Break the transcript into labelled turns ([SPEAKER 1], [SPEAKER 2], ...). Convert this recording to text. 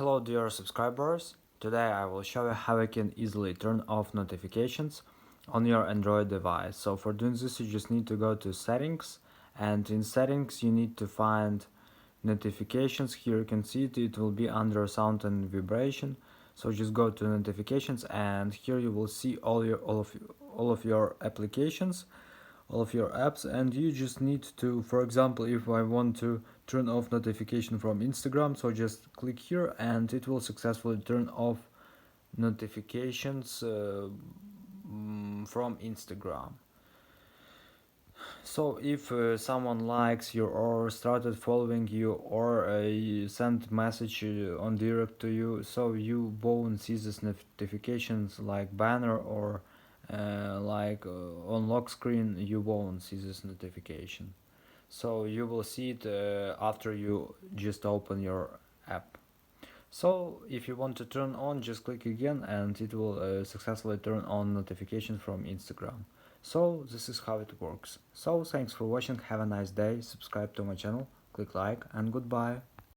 [SPEAKER 1] Hello dear subscribers, today I will show you how you can easily turn off notifications on your Android device. So for doing this you just need to go to settings, and in settings you need to find notifications. Here you can see it will be under sound and vibration. So just go to notifications, and here you will see all of your applications, all of your apps, and you just need to, for example, if I want to turn off notification from Instagram, so just click here and it will successfully turn off notifications from Instagram. So if someone likes you or started following you or sent message on direct to you, so you won't see these notifications like banner or on lock screen. You won't see this notification, so you will see it after you just open your app. So if you want to turn on, just click again and it will successfully turn on notifications from Instagram. So this is how it works. So thanks for watching, have a nice day, subscribe to my channel, click like, and goodbye.